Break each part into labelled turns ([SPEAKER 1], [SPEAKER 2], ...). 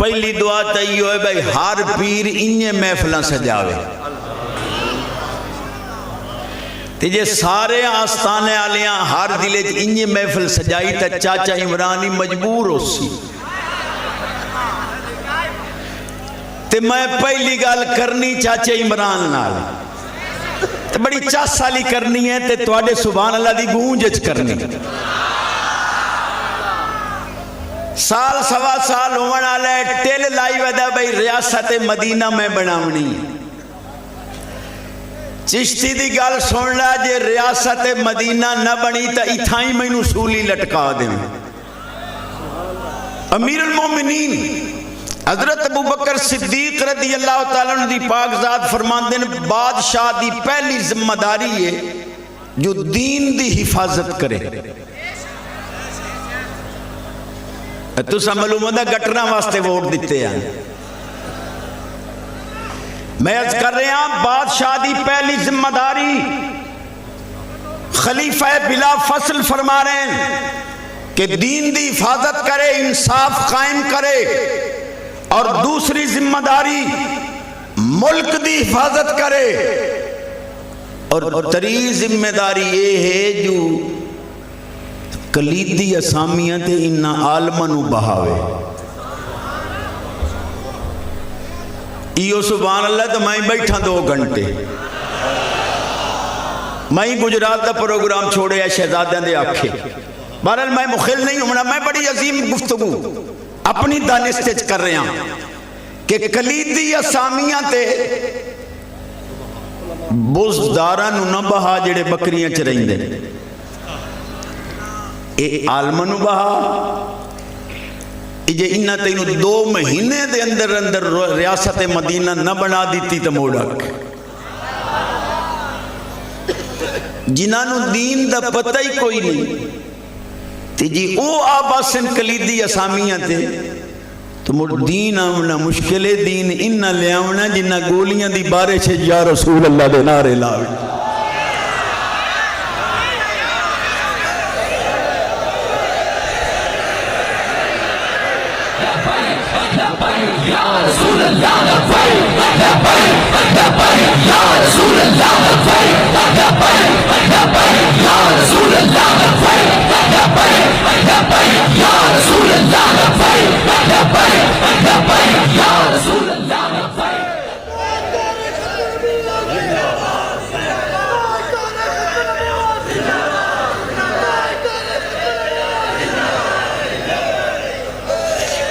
[SPEAKER 1] پہلی دعا تئی ہوئے بھائی ہر پیر انہیں محفلہ سجاوے تیجے سارے آستانے آلیاں ہر دلے انہیں محفل سجائی تا چاچا عمرانی مجبور ہو سی تے میں پہلی گال کرنی چاچا عمران نال تے بڑی 4 سالی کرنی ہے تے توڑے سبحان اللہ دی گونجج کرنی سال سوا سال ہونا لے ٹیل لائی ویدہ بھئی ریاست مدینہ میں بناونی چشتی دی گال سن لا جے ریاست مدینہ نہ بنی تا اتھائی میں نسولی لٹکا دیں امیر المومنین حضرت ابو بکر صدیق رضی اللہ تعالیٰ نے دی پاک ذات فرمان دیں بادشاہ دی پہلی ذمہ داری ہے جو دین دی حفاظت کرے تو سا معلوم ہوتا گٹرنا واسطے ووٹ دیتے ہیں میں عرض کر رہے ہیں بادشاہ دی پہلی ذمہ داری خلیفہ بلا فصل فرما رہے ہیں کہ دین دی حفاظت کرے انصاف قائم کرے اور دوسری ذمہ داری ملک دی حفاظت کرے اور تری ذمہ داری یہ ہے جو کلیدی اسامیاں تے انہا عالمانو بہاوے ایو سبحان اللہ تو میں بیٹھا 2 گھنٹے میں گجرات دا پروگرام چھوڑے ہے شہزادیاں دے آکھے بہرحال میں مخل نہیں ہوں میں بڑی عظیم گفتگو اپنی دانستج کر رہے ہیں کہ کلیدی اسامیاں تے بزدارانو نہ بہا جڑے بکریاں چرائیں دے اے عالمانو بہا جے انہا تینو 2 مہینے دے اندر ریاست مدینہ نہ بنا دیتی تا موڑک جنانو دین دا پتہ ہی کوئی نہیں تی جی او آباسن کلیدی اسامیاں تے تو مڑ دین آمنا مشکل دین انہا لے آمنا جنہا گولیاں دی بارے چھے یا رسول اللہ دے نارے لاوے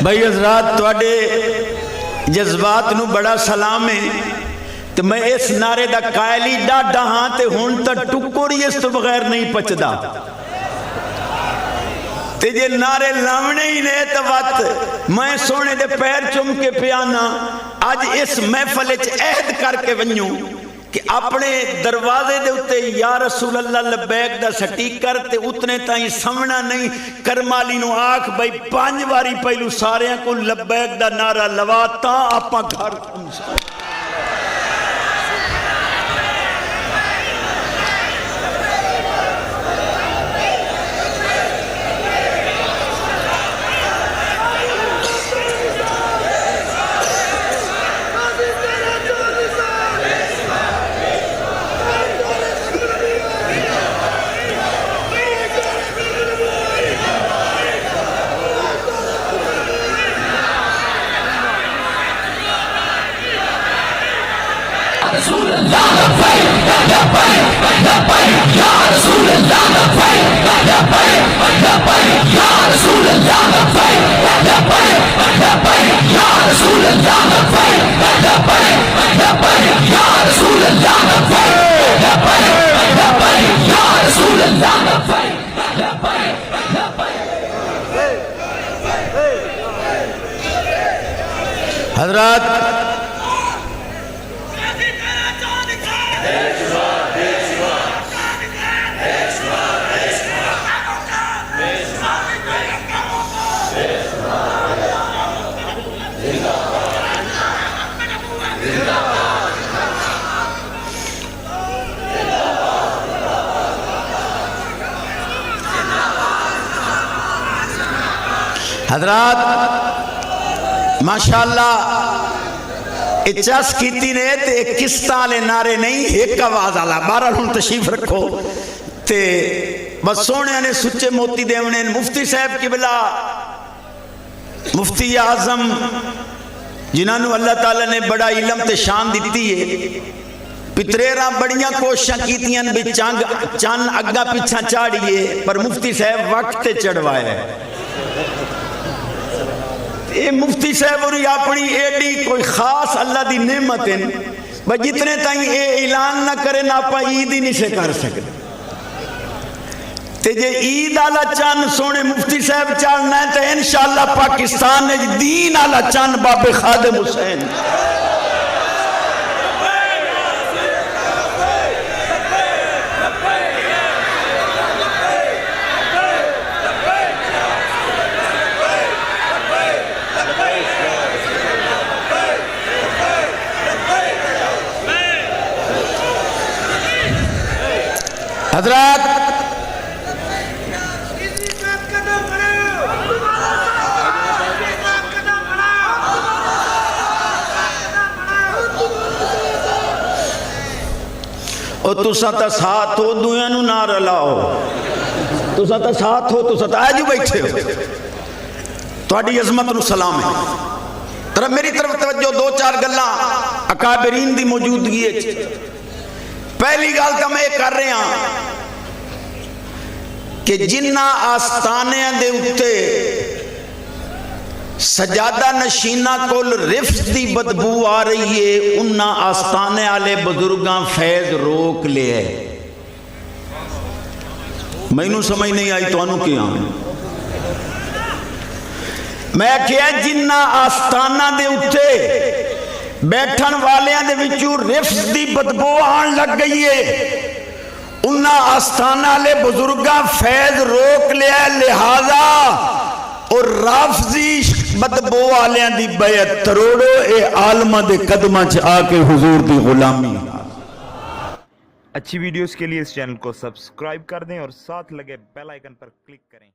[SPEAKER 1] بھائی حضرات توڑے جذبات نو بڑا سلام ہے تو میں اس نعرے دا قائلی ڈاڈا ہاں تے ہون تا ٹکوڑی اس تو بغیر نہیں پچدا تے جے نعرے لاونے ہی نہیں تا وقت میں سونے دے پیر چم کے پیانا آج اس محفل عہد کر کے ونیوں کہ اپنے دروازے دے اتے یا رسول اللہ لبیک دا سٹیک کرتے اتنے تائیں سمنا نہیں کرمالی نو آنکھ بھائی 5 باری پہلو سارے کو لبیک دا نعرہ لواتا آپا گھر انسان حضرات حضرات ماشاءاللہ چس کیتی نے تے قسطاں والے نعرے نہیں ایک آواز والا بہرحال ہن تشریف رکھو تے بس سونے نے سچے موتی دیونے مفتی صاحب قبلہ مفتی اعظم جنہوں اللہ تعالیٰ نے بڑا علم تے شان دیتی ہے پتریراں بڑیاں کوششاں کیتیاں بھی چند اگا پیچھا چاڑیے پر مفتی صاحب وقت تے چڑھوائے یہ مفتی صاحب اور اپنی ایڈی کوئی خاص اللہ دی نعمت ہے بس جتنے تائیں اے اعلان نہ کرے نہ آپ عید ہی نہیں سے کر سکتے تے جے عید آلا چند سونے مفتی صاحب چاڑنا ہے تو انشاءاللہ پاکستان نے دین آلا چند باب خادم حسین حضرات اور تسا تا ساتھ ہو دویاں نو نہ رلاؤ تسا تا ساتھ ہو تسا تا آجو بیٹھے ہو تہاڈی عظمت نو سلام ہے طرف میری طرف توجہ دو چار گلاں اکابرین دی موجودگی ہے پہلی گل تو میں کر رہا ہوں کہ جنہ آستانیاں دے اتے سجادہ نشینہ کول رفض دی بدبو آ رہی ہے انہ آستانے آلے بزرگاں فیض روک لے ہے میں انہوں سمجھ نہیں آئی تو انہوں کیا میں کیا جنہ آستانہ دے اتے بیٹھن والیاں دے وچوں رفض دی بدبو آن لگ گئی ہے انہا آستانہ لے بزرگاں فیض روک لیا لہذا اور رافضی بدبو والیاں دی بیعت تروڑو اے عالمہ دے قدمہ چاہ کے حضور دی غلامی
[SPEAKER 2] اچھی ویڈیوز کے لیے اس چینل کو سبسکرائب کر دیں اور ساتھ لگے بیل آئیکن پر کلک کریں